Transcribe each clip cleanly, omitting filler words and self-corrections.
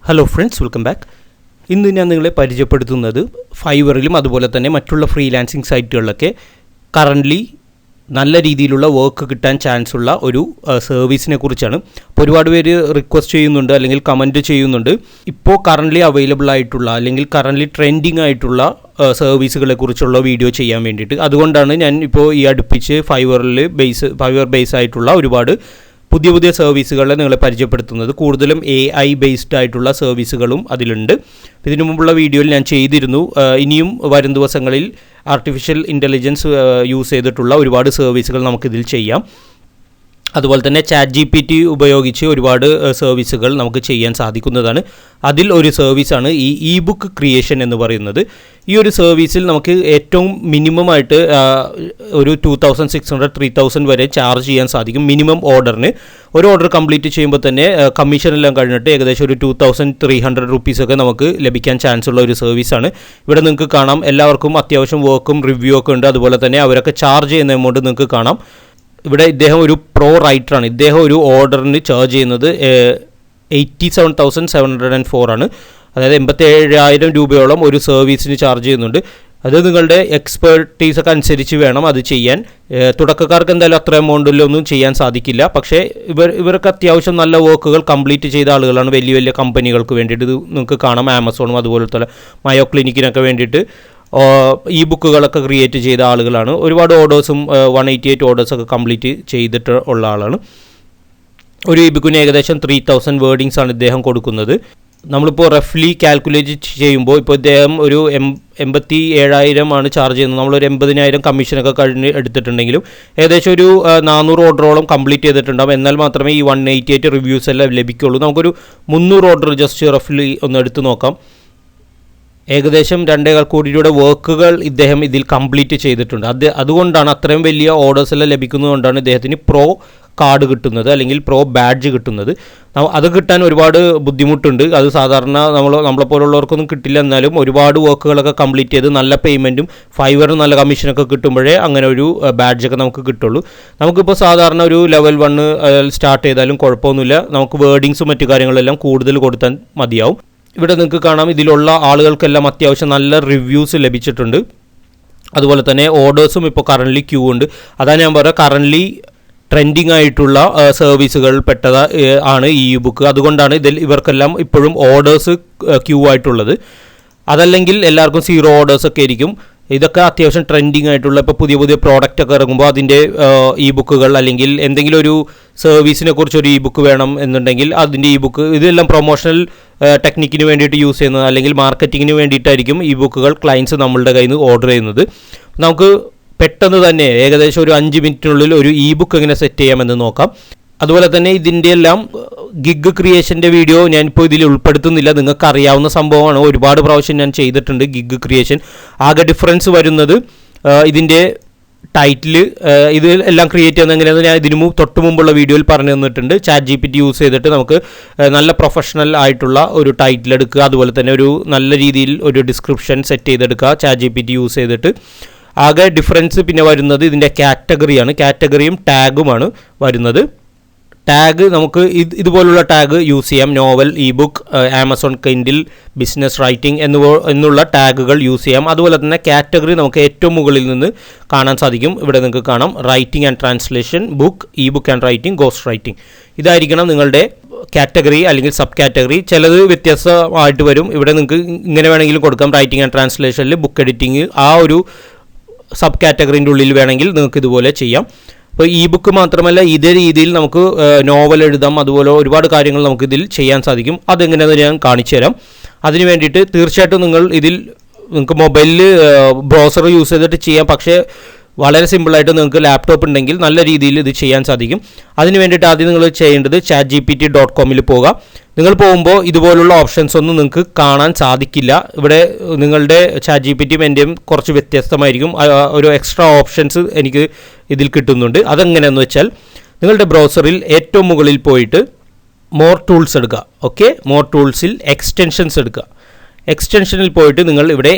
Hello friends, welcome back. ഇന്ന് ഞാൻ നിങ്ങളെ പരിചയപ്പെടുത്തുന്നത് ഫൈവറിലും അതുപോലെ തന്നെ മറ്റുള്ള ഫ്രീലാൻസിങ് സൈറ്റുകളിലൊക്കെ കറൻ്റ്ലി നല്ല രീതിയിലുള്ള വർക്ക് കിട്ടാൻ ചാൻസ് ഉള്ള ഒരു സർവീസിനെ കുറിച്ചാണ്. അപ്പോൾ ഒരുപാട് പേര് റിക്വസ്റ്റ് ചെയ്യുന്നുണ്ട് അല്ലെങ്കിൽ കമൻറ്റ് ചെയ്യുന്നുണ്ട് ഇപ്പോൾ കറൻ്റ്ലി അവൈലബിൾ ആയിട്ടുള്ള അല്ലെങ്കിൽ കറൻ്റ്ലി ട്രെൻഡിങ് ആയിട്ടുള്ള സർവീസുകളെ കുറിച്ചുള്ള വീഡിയോ ചെയ്യാൻ വേണ്ടിയിട്ട്. അതുകൊണ്ടാണ് ഞാൻ ഇപ്പോൾ ഈ അടുപ്പിച്ച് ഫൈവർ ബേസ് ആയിട്ടുള്ള ഒരുപാട് പുതിയ സർവീസുകളെ നിങ്ങളെ പരിചയപ്പെടുത്തുന്നത്. കൂടുതലും AI ബേസ്ഡ് ആയിട്ടുള്ള സർവീസുകളും അതിലുണ്ട്. ഇതിനു മുമ്പുള്ള വീഡിയോയിൽ ഞാൻ ചെയ്തിരുന്നു. ഇനിയും വരും ദിവസങ്ങളിൽ ആർട്ടിഫിഷ്യൽ ഇൻ്റലിജൻസ് യൂസ് ചെയ്തിട്ടുള്ള ഒരുപാട് സർവീസുകൾ നമുക്കിതിൽ ചെയ്യാം. അതുപോലെ തന്നെ ChatGPT ഉപയോഗിച്ച് ഒരുപാട് സർവീസുകൾ നമുക്ക് ചെയ്യാൻ സാധിക്കുന്നതാണ്. അതിൽ ഒരു സർവീസാണ് ഈ ഇ-ബുക്ക് ക്രിയേഷൻ എന്ന് പറയുന്നത്. ഈ ഒരു സർവീസിൽ നമുക്ക് ഏറ്റവും മിനിമമായിട്ട് ഒരു 2600-3000 വരെ ചാർജ് ചെയ്യാൻ സാധിക്കും മിനിമം ഓർഡറിന്. ഒരു ഓർഡർ കംപ്ലീറ്റ് ചെയ്യുമ്പോൾ തന്നെ കമ്മീഷൻ എല്ലാം കഴിഞ്ഞിട്ട് ഏകദേശം ഒരു 2300 റുപ്പീസൊക്കെ നമുക്ക് ലഭിക്കാൻ ചാൻസ് ഉള്ള ഒരു സർവീസാണ്. ഇവിടെ നിങ്ങൾക്ക് കാണാം എല്ലാവർക്കും അത്യാവശ്യം വർക്കും റിവ്യൂ ഒക്കെ ഉണ്ട്. അതുപോലെ തന്നെ അവരൊക്കെ ചാർജ് ചെയ്യുന്ന എമൗണ്ട് നിങ്ങൾക്ക് കാണാം. ഇവിടെ ഇദ്ദേഹം ഒരു പ്രോ റൈറ്ററാണ്. ഇദ്ദേഹം ഒരു ഓർഡറിന് ചാർജ് ചെയ്യുന്നത് 87,704 ആണ്. അതായത് 87,000 രൂപയോളം ഒരു സർവീസിന് ചാർജ് ചെയ്യുന്നുണ്ട്. അത് നിങ്ങളുടെ എക്സ്പെർട്ടീസൊക്കെ അനുസരിച്ച് വേണം അത് ചെയ്യാൻ. തുടക്കക്കാർക്ക് എന്തായാലും അത്ര എമൗണ്ടിലൊന്നും ചെയ്യാൻ സാധിക്കില്ല. പക്ഷേ ഇവർക്ക് അത്യാവശ്യം നല്ല വർക്കുകൾ കംപ്ലീറ്റ് ചെയ്ത ആളുകളാണ്. വലിയ കമ്പനികൾക്ക് വേണ്ടിയിട്ട് ഇത് നിങ്ങൾക്ക് കാണാം. ആമസോണും അതുപോലത്തെ മയോ ക്ലിനിക്കിനൊക്കെ വേണ്ടിയിട്ട് ഈ ബുക്കുകളൊക്കെ ക്രിയേറ്റ് ചെയ്ത ആളുകളാണ്. ഒരുപാട് ഓർഡേഴ്സും 188 ഓർഡേഴ്സൊക്കെ കംപ്ലീറ്റ് ചെയ്തിട്ട് ഉള്ള ആളാണ്. ഒരു ഈ ബുക്കിന് ഏകദേശം 3000 വേർഡിങ്സ് ആണ് ഇദ്ദേഹം കൊടുക്കുന്നത്. നമ്മളിപ്പോൾ റഫ്ലി കാൽക്കുലേറ്റ് ചെയ്യുമ്പോൾ ഇപ്പോൾ ഇദ്ദേഹം ഒരു 87,000 ആണ് ചാർജ് ചെയ്യുന്നത്. നമ്മളൊരു 80,000 കമ്മീഷനൊക്കെ കഴിഞ്ഞ് എടുത്തിട്ടുണ്ടെങ്കിലും ഏകദേശം ഒരു 400 ഓർഡറോളം കംപ്ലീറ്റ് ചെയ്തിട്ടുണ്ടാകും. എന്നാൽ മാത്രമേ ഈ 188 റിവ്യൂസ് എല്ലാം ലഭിക്കുള്ളൂ. നമുക്കൊരു 300 ഓർഡർ ജസ്റ്റ് റഫ്ലി ഒന്ന് എടുത്ത് നോക്കാം. ഏകദേശം 2.25 കോടി രൂപയുടെ വർക്കുകൾ ഇദ്ദേഹം ഇതിൽ കംപ്ലീറ്റ് ചെയ്തിട്ടുണ്ട്. അതുകൊണ്ടാണ് അത്രയും വലിയ ഓർഡേഴ്സ് എല്ലാം ലഭിക്കുന്നതുകൊണ്ടാണ് ഇദ്ദേഹത്തിന് പ്രോ കാർഡ് കിട്ടുന്നത് അല്ലെങ്കിൽ പ്രോ ബാഡ്ജ് കിട്ടുന്നത്. അത് കിട്ടാൻ ഒരുപാട് ബുദ്ധിമുട്ടുണ്ട്. അത് സാധാരണ നമ്മളെപ്പോലുള്ളവർക്കൊന്നും കിട്ടില്ല. എന്നാലും ഒരുപാട് വർക്കുകളൊക്കെ കംപ്ലീറ്റ് ചെയ്ത് നല്ല പേയ്മെൻറ്റും ഫൈവറിന് നല്ല കമ്മീഷനൊക്കെ കിട്ടുമ്പോഴേ അങ്ങനെ ഒരു ബാഡ്ജൊക്കെ നമുക്ക് കിട്ടുള്ളൂ. നമുക്കിപ്പോൾ സാധാരണ ഒരു ലെവൽ 1 സ്റ്റാർട്ട് ചെയ്താലും കുഴപ്പമൊന്നുമില്ല. നമുക്ക് വേർഡിങ്സും മറ്റു കാര്യങ്ങളെല്ലാം കൂടുതൽ കൊടുത്താൽ മതിയാവും. ഇവിടെ നിങ്ങൾക്ക് കാണാം ഇതിലുള്ള ആളുകൾക്കെല്ലാം അത്യാവശ്യം നല്ല റിവ്യൂസ് ലഭിച്ചിട്ടുണ്ട്. അതുപോലെ തന്നെ ഓർഡേഴ്സും ഇപ്പോൾ കറൻ്റ്ലി ക്യൂ ഉണ്ട്. അതാണ് ഞാൻ പറയുക, കറൻ്റ്ലി ട്രെൻഡിങ് ആയിട്ടുള്ള സർവീസുകൾ ആണ് ഈ ബുക്ക്. അതുകൊണ്ടാണ് ഇവർക്കെല്ലാം ഇപ്പോഴും ഓർഡേഴ്സ് ക്യൂ ആയിട്ടുള്ളത്. അതല്ലെങ്കിൽ എല്ലാവർക്കും 0 ഓർഡേഴ്സൊക്കെ ആയിരിക്കും. ഇതൊക്കെ അത്യാവശ്യം ട്രെൻഡിങ് ആയിട്ടുള്ള ഇപ്പോൾ പുതിയ പ്രോഡക്റ്റ് ഒക്കെ ഇറങ്ങുമ്പോൾ അതിൻ്റെ ഇ ബുക്കുകൾ അല്ലെങ്കിൽ എന്തെങ്കിലും ഒരു സർവീസിനെ കുറിച്ചൊരു ഇ ബുക്ക് വേണം എന്നുണ്ടെങ്കിൽ അതിൻ്റെ ഇ ബുക്ക്, ഇതെല്ലാം പ്രൊമോഷണൽ ടെക്നിക്കിന് വേണ്ടിയിട്ട് യൂസ് ചെയ്യുന്നത് അല്ലെങ്കിൽ മാർക്കറ്റിങ്ങിന് വേണ്ടിയിട്ടായിരിക്കും ഈ ബുക്കുകൾ ക്ലയൻസ് നമ്മളുടെ കയ്യിൽ നിന്ന് ഓർഡർ ചെയ്യുന്നത്. നമുക്ക് പെട്ടെന്ന് തന്നെ ഏകദേശം ഒരു 5 മിനിറ്റിനുള്ളിൽ ഒരു ഇ ബുക്ക് എങ്ങനെ സെറ്റ് ചെയ്യാമെന്ന് നോക്കാം. അതുപോലെ തന്നെ ഇതിൻ്റെ എല്ലാം ഗിഗ് ക്രിയേഷൻ്റെ വീഡിയോ ഞാനിപ്പോൾ ഇതിൽ ഉൾപ്പെടുത്തുന്നില്ല. നിങ്ങൾക്ക് അറിയാവുന്ന സംഭവമാണ്. ഒരുപാട് പ്രാവശ്യം ഞാൻ ചെയ്തിട്ടുണ്ട് ഗിഗ് ക്രിയേഷൻ. ആകെ ഡിഫറൻസ് വരുന്നത് ഇതിൻ്റെ ടൈറ്റിൽ ഇത് എല്ലാം ക്രിയേറ്റ് ചെയ്യുന്നത് എങ്ങനെയാണെന്ന് ഞാൻ ഇതിനു തൊട്ട് മുമ്പുള്ള വീഡിയോയിൽ പറഞ്ഞു തന്നിട്ടുണ്ട്. ChatGPT യൂസ് ചെയ്തിട്ട് നമുക്ക് നല്ല പ്രൊഫഷണൽ ആയിട്ടുള്ള ഒരു ടൈറ്റിൽ എടുക്കുക. അതുപോലെ തന്നെ ഒരു നല്ല രീതിയിൽ ഒരു ഡിസ്ക്രിപ്ഷൻ സെറ്റ് ചെയ്തെടുക്കുക ChatGPT യൂസ് ചെയ്തിട്ട്. ആകെ ഡിഫറൻസ് പിന്നെ വരുന്നത് ഇതിൻ്റെ കാറ്റഗറിയാണ്. കാറ്റഗറിയും ടാഗുമാണ് വരുന്നത്. ടാഗ് നമുക്ക് ഇതുപോലുള്ള ടാഗ് യൂസ് ചെയ്യാം. Novel, E book, Amazon Kindle, business writing എന്നുള്ള ടാഗുകൾ യൂസ് ചെയ്യാം. അതുപോലെ തന്നെ കാറ്റഗറി നമുക്ക് ഏറ്റവും മുകളിൽ നിന്ന് കാണാൻ സാധിക്കും. ഇവിടെ നിങ്ങൾക്ക് കാണാം writing and translation, book, E book and writing, ghost writing. ഇതായിരിക്കണം നിങ്ങളുടെ കാറ്റഗറി അല്ലെങ്കിൽ സബ് കാറ്റഗറി. ചിലത് വ്യത്യസ്തമായിട്ട് വരും. ഇവിടെ നിങ്ങൾക്ക് ഇങ്ങനെ വേണമെങ്കിലും കൊടുക്കാം. റൈറ്റിംഗ് ആൻഡ് ട്രാൻസ്ലേഷനിൽ ബുക്ക് എഡിറ്റിംഗ് ആ ഒരു സബ് കാറ്റഗറിൻ്റെ ഉള്ളിൽ വേണമെങ്കിൽ നിങ്ങൾക്ക് ഇതുപോലെ ചെയ്യാം. അപ്പോൾ ഇ ബുക്ക് മാത്രമല്ല ഇതേ രീതിയിൽ നമുക്ക് നോവൽ എഴുതാം. അതുപോലെ ഒരുപാട് കാര്യങ്ങൾ നമുക്കിതിൽ ചെയ്യാൻ സാധിക്കും. അതെങ്ങനെയാണെന്ന് ഞാൻ കാണിച്ചു തരാം. അതിന് വേണ്ടിയിട്ട് തീർച്ചയായിട്ടും നിങ്ങൾക്ക് മൊബൈലിൽ ബ്രൗസർ യൂസ് ചെയ്തിട്ട് ചെയ്യാം. പക്ഷേ വളരെ സിമ്പിളായിട്ട് നിങ്ങൾക്ക് ലാപ്ടോപ്പ് ഉണ്ടെങ്കിൽ നല്ല രീതിയിൽ ഇത് ചെയ്യാൻ സാധിക്കും. അതിന് വേണ്ടിയിട്ട് ആദ്യം നിങ്ങൾ ചെയ്യേണ്ടത് chatgpt.com പോവുക. നിങ്ങൾ പോകുമ്പോൾ ഇതുപോലുള്ള ഓപ്ഷൻസ് ഒന്നും നിങ്ങൾക്ക് കാണാൻ സാധിക്കില്ല. ഇവിടെ നിങ്ങളുടെ ChatGPTയും എൻ്റെയും കുറച്ച് വ്യത്യസ്തമായിരിക്കും. ഒരു എക്സ്ട്രാ ഓപ്ഷൻസ് എനിക്ക് ഇതിൽ കിട്ടുന്നുണ്ട്. അതെങ്ങനെയാണെന്ന് വെച്ചാൽ നിങ്ങളുടെ ബ്രൗസറിൽ ഏറ്റവും മുകളിൽ പോയിട്ട് മോർ ടൂൾസ് എടുക്കുക. ഓക്കെ, മോർ ടൂൾസിൽ എക്സ്റ്റൻഷൻസ് എടുക്കുക. എക്സ്റ്റൻഷനിൽ പോയിട്ട് നിങ്ങൾ ഇവിടെ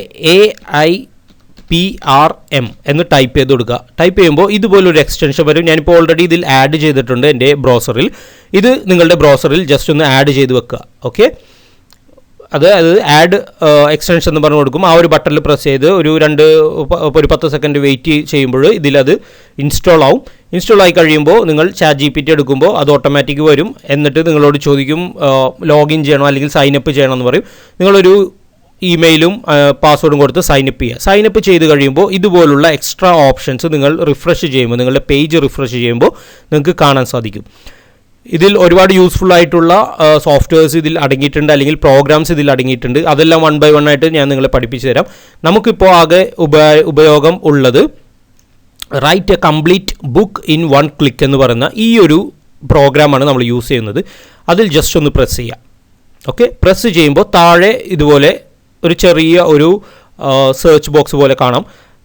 AIPRM എന്ന് ടൈപ്പ് ചെയ്ത് കൊടുക്കുക. ടൈപ്പ് ചെയ്യുമ്പോൾ ഇതുപോലൊരു എക്സ്റ്റൻഷൻ വരും. ഞാനിപ്പോൾ ഓൾറെഡി ഇതിൽ ആഡ് ചെയ്തിട്ടുണ്ട് എൻ്റെ ബ്രൗസറിൽ. ഇത് നിങ്ങളുടെ ബ്രൗസറിൽ ജസ്റ്റ് ഒന്ന് ആഡ് ചെയ്ത് വെക്കുക. ഓക്കെ, അതായത് ആഡ് എക്സ്റ്റൻഷൻ എന്ന് പറഞ്ഞു കൊടുക്കും. ആ ഒരു ബട്ടണിൽ പ്രസ് ചെയ്ത് ഒരു 10 സെക്കൻഡ് വെയിറ്റ് ചെയ്യുമ്പോൾ ഇതിലത് ഇൻസ്റ്റാൾ ആവും. ഇൻസ്റ്റാൾ ആയി കഴിയുമ്പോൾ നിങ്ങൾ ChatGPT എടുക്കുമ്പോൾ അത് ഓട്ടോമാറ്റിക് വരും. എന്നിട്ട് നിങ്ങളോട് ചോദിക്കും ലോഗിൻ ചെയ്യണോ അല്ലെങ്കിൽ സൈനപ്പ് ചെയ്യണോ എന്ന് പറയും. നിങ്ങളൊരു ഇമെയിലും പാസ്വേഡും കൊടുത്ത് സൈനപ്പ് ചെയ്യുക. സൈനപ്പ് ചെയ്ത് കഴിയുമ്പോൾ ഇതുപോലുള്ള എക്സ്ട്രാ ഓപ്ഷൻസ് നിങ്ങൾ റിഫ്രഷ് ചെയ്യുമ്പോൾ, നിങ്ങളുടെ പേജ് റിഫ്രഷ് ചെയ്യുമ്പോൾ നിങ്ങൾക്ക് കാണാൻ സാധിക്കും. ഇതിൽ ഒരുപാട് യൂസ്ഫുൾ ആയിട്ടുള്ള സോഫ്റ്റ്വെയർസ് ഇതിൽ അടങ്ങിയിട്ടുണ്ട്, അല്ലെങ്കിൽ പ്രോഗ്രാംസ് ഇതിൽ അടങ്ങിയിട്ടുണ്ട്. അതെല്ലാം 1 by 1 ആയിട്ട് ഞാൻ നിങ്ങളെ പഠിപ്പിച്ചു തരാം. നമുക്കിപ്പോൾ ആകെ ഉപയോഗം ഉള്ളത് write a complete book in 1 click എന്ന് പറയുന്ന ഈ ഒരു പ്രോഗ്രാമാണ് നമ്മൾ യൂസ് ചെയ്യുന്നത്. അതിൽ ജസ്റ്റ് ഒന്ന് പ്രസ് ചെയ്യാം. ഓക്കെ, പ്രസ് ചെയ്യുമ്പോൾ താഴെ ഇതുപോലെ ഒരു ചെറിയ ഒരു സെർച്ച് ബോക്സ് പോലെ കാണാം.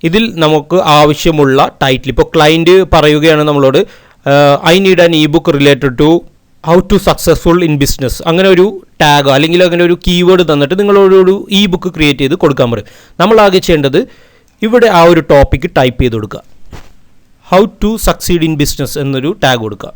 ഇതിൽ നമുക്ക് ആവശ്യമുള്ള ടൈറ്റിൽ, ഇപ്പോൾ ക്ലയൻറ്റ് പറയുകയാണ് നമ്മളോട് I need an ebook related to how to successful in business, അങ്ങനെ ഒരു ടാഗോ അല്ലെങ്കിൽ അങ്ങനെ ഒരു കീവേഡ് തന്നിട്ട് നിങ്ങളോടൊരു ഇ-ബുക്ക് ക്രിയേറ്റ് ചെയ്ത് കൊടുക്കാൻ പറയും. നമ്മളാകെ ചെയ്യേണ്ടത് ഇവിടെ ആ ഒരു ടോപ്പിക്ക് ടൈപ്പ് ചെയ്ത് കൊടുക്കുക. How to succeed in business എന്നൊരു ടാഗ് കൊടുക്കുക.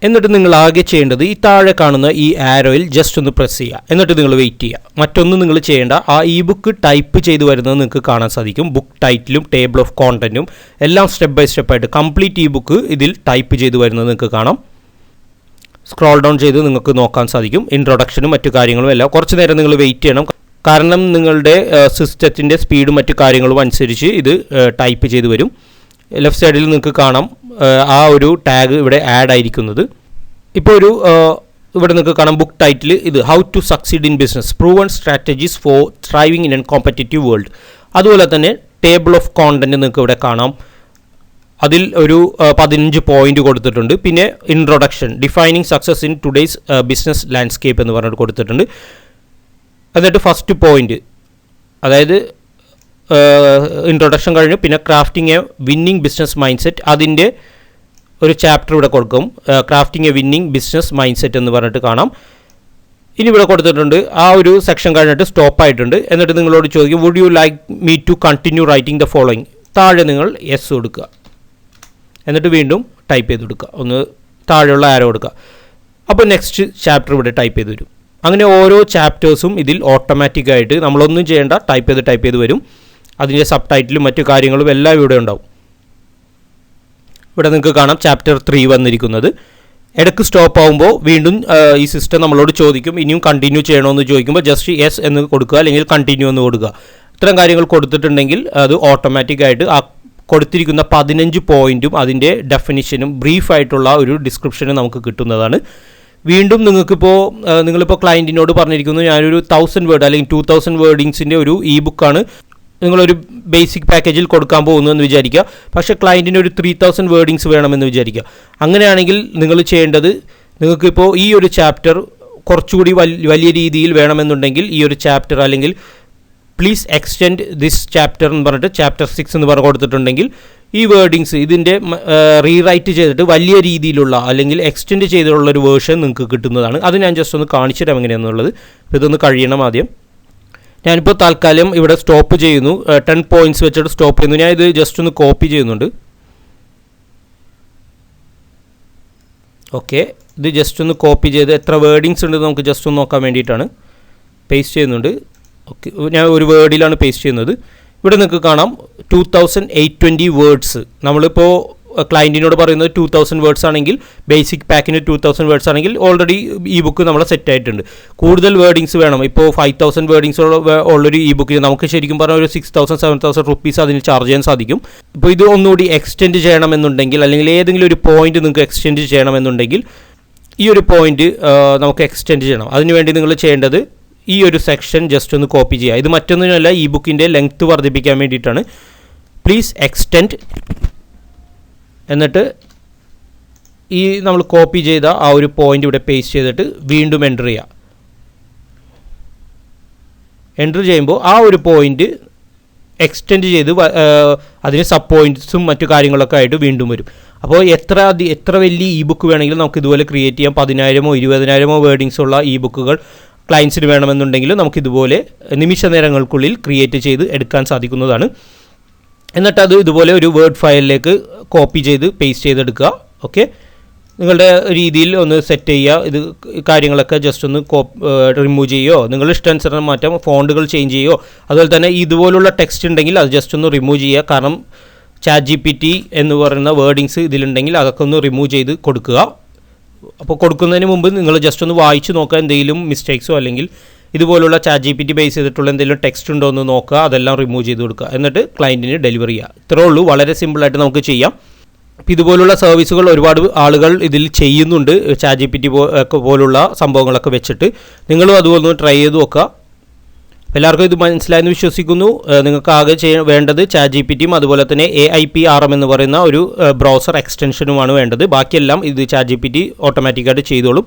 എന്നിട്ട് നിങ്ങൾ ആകെ ചെയ്യേണ്ടത് ഈ താഴെ കാണുന്ന ഈ ആരോയിൽ ജസ്റ്റ് ഒന്ന് പ്രസ് ചെയ്യുക. എന്നിട്ട് നിങ്ങൾ വെയിറ്റ് ചെയ്യുക. മറ്റൊന്നും നിങ്ങൾ ചെയ്യേണ്ട. ആ ഇ-ബുക്ക് ടൈപ്പ് ചെയ്ത് വരുന്നത് നിങ്ങൾക്ക് കാണാൻ സാധിക്കും. ബുക്ക് ടൈറ്റിലും ടേബിൾ ഓഫ് കോണ്ടന്റും എല്ലാം സ്റ്റെപ്പ് ബൈ സ്റ്റെപ്പായിട്ട് കംപ്ലീറ്റ് ഇ-ബുക്ക് ഇതിൽ ടൈപ്പ് ചെയ്ത് വരുന്നത് നിങ്ങൾക്ക് കാണാം. സ്ക്രോൾ ഡൗൺ ചെയ്ത് നിങ്ങൾക്ക് നോക്കാൻ സാധിക്കും. ഇൻട്രൊഡക്ഷനും മറ്റു കാര്യങ്ങളും എല്ലാം. കുറച്ച് നേരം നിങ്ങൾ വെയിറ്റ് ചെയ്യണം. കാരണം നിങ്ങളുടെ സിസ്റ്റത്തിൻ്റെ സ്പീഡും മറ്റു കാര്യങ്ങളും അനുസരിച്ച് ഇത് ടൈപ്പ് ചെയ്ത് വരും. ലെഫ്റ്റ് സൈഡിൽ നിങ്ങൾക്ക് കാണാം ആ ഒരു ടാഗ് ഇവിടെ ആഡ് ആയിരിക്കുന്നത്. ഇപ്പോൾ ഇവിടെ നിങ്ങൾക്ക് കാണാം ബുക്ക് ടൈറ്റിൽ ഇത് how to succeed in business proven strategies for thriving in an competitive world. അതുപോലെ തന്നെ ടേബിൾ ഓഫ് കോണ്ടന്റ് നിങ്ങൾക്ക് ഇവിടെ കാണാം. അതിൽ ഒരു 15 പോയിന്റ് കൊടുത്തിട്ടുണ്ട്. പിന്നെ introduction defining success in today's business landscape എന്ന് പറഞ്ഞിട്ട് കൊടുത്തിട്ടുണ്ട്. എന്നിട്ട് ഫസ്റ്റ് പോയിന്റ്, അതായത് ഇൻട്രൊഡക്ഷൻ കഴിഞ്ഞു. പിന്നെ crafting A winning business mind set, അതിൻ്റെ ഒരു ചാപ്റ്റർ ഇവിടെ കൊടുക്കും. Crafting A winning business mind set എന്ന് പറഞ്ഞിട്ട് കാണാം. ഇനി ഇവിടെ കൊടുത്തിട്ടുണ്ട്. ആ ഒരു സെക്ഷൻ കഴിഞ്ഞിട്ട് സ്റ്റോപ്പ് ആയിട്ടുണ്ട്. എന്നിട്ട് നിങ്ങളോട് ചോദിക്കും would you like me to continue writing the following. താഴെ നിങ്ങൾ യെസ് കൊടുക്കുക. എന്നിട്ട് വീണ്ടും ടൈപ്പ് ചെയ്ത് കൊടുക്കുക. ഒന്ന് താഴെയുള്ള ആരോ കൊടുക്കുക. അപ്പോൾ നെക്സ്റ്റ് ചാപ്റ്റർ ഇവിടെ ടൈപ്പ് ചെയ്ത് വരും. അങ്ങനെ ഓരോ ചാപ്റ്റേഴ്സും ഇതിൽ ഓട്ടോമാറ്റിക്കായിട്ട് നമ്മളൊന്നും ചെയ്യേണ്ട, ടൈപ്പ് ചെയ്ത് വരും. അതിൻ്റെ സബ് ടൈറ്റിലും മറ്റു കാര്യങ്ങളും എല്ലാം ഇവിടെ ഉണ്ടാവും. ഇവിടെ നിങ്ങൾക്ക് കാണാം ചാപ്റ്റർ 3 വന്നിരിക്കുന്നത്. ഇടയ്ക്ക് സ്റ്റോപ്പ് ആകുമ്പോൾ വീണ്ടും ഈ സിസ്റ്റം നമ്മളോട് ചോദിക്കും ഇനിയും കണ്ടിന്യൂ ചെയ്യണമെന്ന് ചോദിക്കുമ്പോൾ ജസ്റ്റ് യെസ് എന്ന് കൊടുക്കുക, അല്ലെങ്കിൽ കണ്ടിന്യൂ എന്ന് കൊടുക്കുക. ഇത്തരം കാര്യങ്ങൾ കൊടുത്തിട്ടുണ്ടെങ്കിൽ അത് ഓട്ടോമാറ്റിക്കായിട്ട് ആ കൊടുത്തിരിക്കുന്ന 15 പോയിൻറ്റും അതിൻ്റെ ഡെഫിനിഷനും ബ്രീഫായിട്ടുള്ള ഒരു ഡിസ്ക്രിപ്ഷനും നമുക്ക് കിട്ടുന്നതാണ്. വീണ്ടും നിങ്ങളിപ്പോൾ ക്ലയൻറ്റിനോട് പറഞ്ഞിരിക്കുന്നു ഞാനൊരു 1000 വേർഡ് അല്ലെങ്കിൽ 2000 വേർഡിങ്സിൻ്റെ ഒരു ഇ-ബുക്കാണ് നിങ്ങളൊരു ബേസിക് പാക്കേജിൽ കൊടുക്കാൻ പോകുന്നു എന്ന് വിചാരിക്കുക. പക്ഷേ ക്ലയൻറ്റിന് ഒരു 3000 വേർഡിങ്സ് വേണമെന്ന് വിചാരിക്കുക. അങ്ങനെയാണെങ്കിൽ നിങ്ങൾ ചെയ്യേണ്ടത്, നിങ്ങൾക്കിപ്പോൾ ഈ ഒരു ചാപ്റ്റർ കുറച്ചുകൂടി വലിയ രീതിയിൽ വേണമെന്നുണ്ടെങ്കിൽ ഈ ഒരു ചാപ്റ്റർ അല്ലെങ്കിൽ പ്ലീസ് എക്സ്റ്റെൻഡ് ദിസ് ചാപ്റ്റർ എന്ന് പറഞ്ഞിട്ട് ചാപ്റ്റർ 6 എന്ന് പറഞ്ഞ് കൊടുത്തിട്ടുണ്ടെങ്കിൽ ഈ വേർഡിങ്സ് ഇതിൻ്റെ റീറൈറ്റ് ചെയ്തിട്ട് വലിയ രീതിയിലുള്ള അല്ലെങ്കിൽ എക്സ്റ്റെൻഡ് ചെയ്തിട്ടുള്ള ഒരു വേർഷൻ നിങ്ങൾക്ക് കിട്ടുന്നതാണ്. അത് ഞാൻ ജസ്റ്റ് ഒന്ന് കാണിച്ചു തരാം എങ്ങനെയാണെന്നുള്ളത്. ഇതൊന്ന് കഴിയണം ആദ്യം. ഞാനിപ്പോൾ തൽക്കാലം ഇവിടെ സ്റ്റോപ്പ് ചെയ്യുന്നു. 10 പോയിൻറ്റ്സ് വെച്ചിട്ട് സ്റ്റോപ്പ് ചെയ്യുന്നു. ഞാൻ ഇത് ജസ്റ്റ് ഒന്ന് കോപ്പി ചെയ്യുന്നുണ്ട്. ഓക്കെ, ഇത് ജസ്റ്റ് ഒന്ന് കോപ്പി ചെയ്ത് എത്ര വേർഡിങ്സ് ഉണ്ട് നമുക്ക് ജസ്റ്റ് ഒന്ന് നോക്കാൻ വേണ്ടിയിട്ടാണ് പേസ്റ്റ് ചെയ്യുന്നുണ്ട്. ഓക്കെ, ഞാൻ ഒരു വേർഡിലാണ് പേസ്റ്റ് ചെയ്യുന്നത്. ഇവിടെ നിങ്ങൾക്ക് കാണാം 2820 വേർഡ്സ്. നമ്മളിപ്പോൾ ക്ലയൻറ്റിനോട് പറയുന്നത് 2000 വേർഡ്സ് ആണെങ്കിൽ, ബേസിക് പാക്കിന് 2000 വേർഡ്സ് ആണെങ്കിൽ ഓൾറെഡി ഇ ബുക്ക് നമ്മളെ സെറ്റ് ആയിട്ടുണ്ട്. കൂടുതൽ വേർഡിങ്സ് വേണം, ഇപ്പോൾ 5000 വേർഡിങ്സ് ഉള്ളൊരു ഇ ബുക്കിന് നമുക്ക് ശരിക്കും പറഞ്ഞാൽ ഒരു 6000-7000 റുപ്പീസ് അതിന് ചാർജ് ചെയ്യാൻ സാധിക്കും. ഇപ്പോൾ ഇത് ഒന്നുകൂടി എക്സ്റ്റെൻഡ് ചെയ്യണമെന്നുണ്ടെങ്കിൽ, അല്ലെങ്കിൽ ഏതെങ്കിലും ഒരു പോയിന്റ് നിങ്ങൾക്ക് എക്സ്റ്റെൻഡ് ചെയ്യണമെന്നുണ്ടെങ്കിൽ ഈ ഒരു പോയിന്റ് നമുക്ക് എക്സ്റ്റെൻഡ് ചെയ്യണം. അതിനുവേണ്ടി നിങ്ങൾ ചെയ്യേണ്ടത് ഈ ഒരു സെക്ഷൻ ജസ്റ്റ് ഒന്ന് കോപ്പി ചെയ്യുക. ഇത് മറ്റൊന്നിനല്ല, ഇ ബുക്കിൻ്റെ ലെങ്ത്ത് വർദ്ധിപ്പിക്കാൻ വേണ്ടിയിട്ടാണ്. പ്ലീസ് എക്സ്റ്റെൻഡ്, എന്നിട്ട് ഈ നമ്മൾ കോപ്പി ചെയ്ത ആ ഒരു പോയിന്റ് ഇവിടെ പേസ്റ്റ് ചെയ്തിട്ട് വീണ്ടും എൻ്റർ ചെയ്യുക. എൻ്റർ ചെയ്യുമ്പോൾ ആ ഒരു പോയിന്റ് എക്സ്റ്റെൻഡ് ചെയ്ത് അതിന് സബ് പോയിൻറ്റ്സും മറ്റു കാര്യങ്ങളൊക്കെ ആയിട്ട് വീണ്ടും വരും. അപ്പോൾ എത്ര വലിയ ഇ ബുക്ക് വേണമെങ്കിലും നമുക്ക് ഇതുപോലെ ക്രിയേറ്റ് ചെയ്യാം. 10,000-ഓ 20,000-ഓ വേർഡിങ്സ് ഉള്ള ഇ ബുക്കുകൾ ക്ലയൻസിന് വേണമെന്നുണ്ടെങ്കിൽ നമുക്കിതുപോലെ നിമിഷ നേരങ്ങൾക്കുള്ളിൽ ക്രിയേറ്റ് ചെയ്ത് എടുക്കാൻ സാധിക്കുന്നതാണ്. എന്നിട്ട് അത് ഇതുപോലെ ഒരു വേർഡ് ഫയലിലേക്ക് കോപ്പി ചെയ്ത് പേസ്റ്റ് ചെയ്തെടുക്കുക. ഓക്കെ, നിങ്ങളുടെ രീതിയിൽ ഒന്ന് സെറ്റ് ചെയ്യുക. ഇത് കാര്യങ്ങളൊക്കെ ജസ്റ്റ് ഒന്ന് റിമൂവ് ചെയ്യുകയോ നിങ്ങൾ ഇഷ്ടാനുസരണം മാറ്റാം, ഫോണ്ടുകൾ ചേഞ്ച് ചെയ്യുകയോ, അതുപോലെ തന്നെ ഇതുപോലുള്ള ടെക്സ്റ്റ് ഉണ്ടെങ്കിൽ അത് ജസ്റ്റ് ഒന്ന് റിമൂവ് ചെയ്യുക. കാരണം ChatGPT എന്ന് പറയുന്ന വേർഡിങ്സ് ഇതിലുണ്ടെങ്കിൽ അതൊക്കെ ഒന്ന് റിമൂവ് ചെയ്ത് കൊടുക്കുക. അപ്പോൾ കൊടുക്കുന്നതിന് മുമ്പ് നിങ്ങൾ ജസ്റ്റ് ഒന്ന് വായിച്ച് നോക്കുക, എന്തെങ്കിലും മിസ്റ്റേക്സോ അല്ലെങ്കിൽ ഇതുപോലുള്ള ChatGPT ബേസ് ചെയ്തിട്ടുള്ള എന്തെങ്കിലും ടെക്സ്റ്റ് ഉണ്ടോ എന്ന് നോക്കുക, അതെല്ലാം റിമൂവ് ചെയ്ത് കൊടുക്കുക. എന്നിട്ട് ക്ലയൻറ്റിന് ഡെലിവറി ചെയ്യുക. ഇത്രേ ഉള്ളൂ, വളരെ സിമ്പിളായിട്ട് നമുക്ക് ചെയ്യാം. അപ്പോൾ ഇതുപോലുള്ള സർവീസുകൾ ഒരുപാട് ആളുകൾ ഇതിൽ ചെയ്യുന്നുണ്ട്, ChatGPT പോലുള്ള സംഭവങ്ങളൊക്കെ വെച്ചിട്ട്. നിങ്ങളും അതുപോലെ ട്രൈ ചെയ്ത് നോക്കുക. എല്ലാവർക്കും ഇത് മനസ്സിലായെന്ന് വിശ്വസിക്കുന്നു. നിങ്ങൾക്ക് ആകെ വേണ്ടത് ChatGPTയും അതുപോലെ തന്നെ AIPRM എന്ന് പറയുന്ന ഒരു ബ്രൗസർ എക്സ്റ്റൻഷനുമാണ് വേണ്ടത്. ബാക്കിയെല്ലാം ഇത് ChatGPT ഓട്ടോമാറ്റിക്കായിട്ട് ചെയ്തോളും.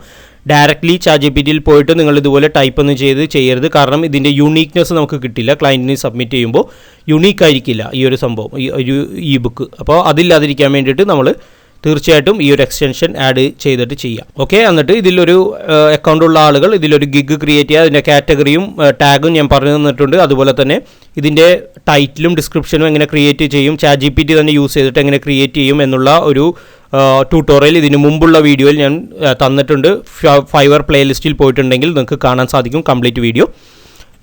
ഡയറക്റ്റ്ലി ChatGPTയിൽ പോയിട്ട് നിങ്ങൾ ഇതുപോലെ ടൈപ്പ് ഒന്നും ചെയ്യരുത്. കാരണം ഇതിൻ്റെ യൂണീക്നെസ് നമുക്ക് കിട്ടില്ല. ക്ലയൻറ്റിന് സബ്മിറ്റ് ചെയ്യുമ്പോൾ യൂണീക്ക് ആയിരിക്കില്ല ഈ ഒരു സംഭവം, ഈ ഒരു ബുക്ക്. അപ്പോൾ അതില്ലാതിരിക്കാൻ വേണ്ടിയിട്ട് നമ്മൾ തീർച്ചയായിട്ടും ഈ ഒരു എക്സ്റ്റൻഷൻ ആഡ് ചെയ്തിട്ട് ചെയ്യാം. ഓക്കെ, എന്നിട്ട് ഇതിലൊരു അക്കൗണ്ട് ഉള്ള ആളുകൾ ഇതിലൊരു ഗിഗ് ക്രിയേറ്റ് ചെയ്യുക. അതിൻ്റെ കാറ്റഗറിയും ടാഗും ഞാൻ പറഞ്ഞു തന്നിട്ടുണ്ട്. അതുപോലെ തന്നെ ഇതിൻ്റെ ടൈറ്റിലും ഡിസ്ക്രിപ്ഷനും എങ്ങനെ ക്രിയേറ്റ് ചെയ്യും, ChatGPT തന്നെ യൂസ് ചെയ്തിട്ട് എങ്ങനെ ക്രിയേറ്റ് ചെയ്യും എന്നുള്ള ഒരു ട്യൂട്ടോറിയൽ ഇതിന് മുമ്പുള്ള വീഡിയോയിൽ ഞാൻ തന്നിട്ടുണ്ട്. ഫൈവർ പ്ലേലിസ്റ്റിൽ പോയിട്ടുണ്ടെങ്കിൽ നിങ്ങൾക്ക് കാണാൻ സാധിക്കും കംപ്ലീറ്റ് വീഡിയോ.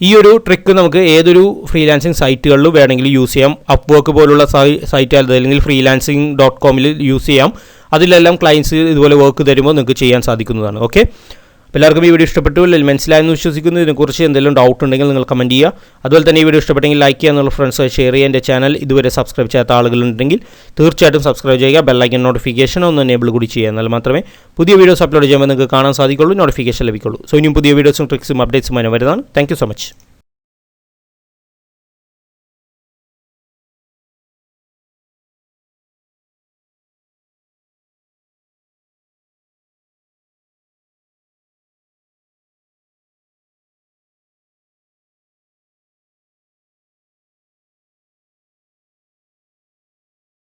ഈ ഒരു ട്രിക്ക് നമുക്ക് ഏതൊരു ഫ്രീലാൻസിങ് സൈറ്റുകളിലും വേണമെങ്കിൽ യൂസ് ചെയ്യാം. അപ്വർക്ക് പോലുള്ള സൈറ്റ് അല്ലെങ്കിൽ freelancing.com യൂസ് ചെയ്യാം. അതിലെല്ലാം ക്ലയൻസ് ഇതുപോലെ വർക്ക് തരുമ്പോൾ നിങ്ങൾക്ക് ചെയ്യാൻ സാധിക്കുന്നതാണ്. ഓക്കെ, എല്ലാവർക്കും ഈ വീഡിയോ ഇഷ്ടപ്പെട്ടു, അല്ലെങ്കിൽ മനസ്സിലായെന്ന് വിശ്വസിക്കുന്നു. ഇതിനെക്കുറിച്ച് എന്തെങ്കിലും ഡൗട്ട് ഉണ്ടെങ്കിൽ നിങ്ങൾ കമൻറ്റ് ചെയ്യുക. അതുപോലെ തന്നെ ഈ വീഡിയോ ഇഷ്ടപ്പെട്ടെങ്കിൽ ലൈക്ക് ചെയ്യുക, എന്നുള്ള ഫ്രണ്ട്സ് ഷെയർ ചെയ്യുക. എൻ്റെ ചാനൽ ഇതുവരെ സബ്സ്ക്രൈബ് ചെയ്യാത്ത ആളുകളുണ്ടെങ്കിൽ തീർച്ചയായിട്ടും സബ്സ്ക്രൈബ് ചെയ്യുക. ബെല്ലൈക്കൻ നോട്ടിഫിക്കേഷൻ ഒന്ന് എനേബിൾ കൂടി ചെയ്യുക. എന്നാൽ മാത്രമേ പുതിയ വീഡിയോസ് അപ്ലോഡ് ചെയ്യുമ്പോൾ നിങ്ങൾക്ക് കാണാൻ സാധിക്കുള്ളൂ, നോട്ടിഫിക്കേഷൻ ലഭിക്കുള്ളൂ. സോ ഇനിയും പുതിയ വീഡിയോസും ട്രിക്സും അപ്ഡേറ്റ്സും വരുന്നതാണ്. Thank you so much.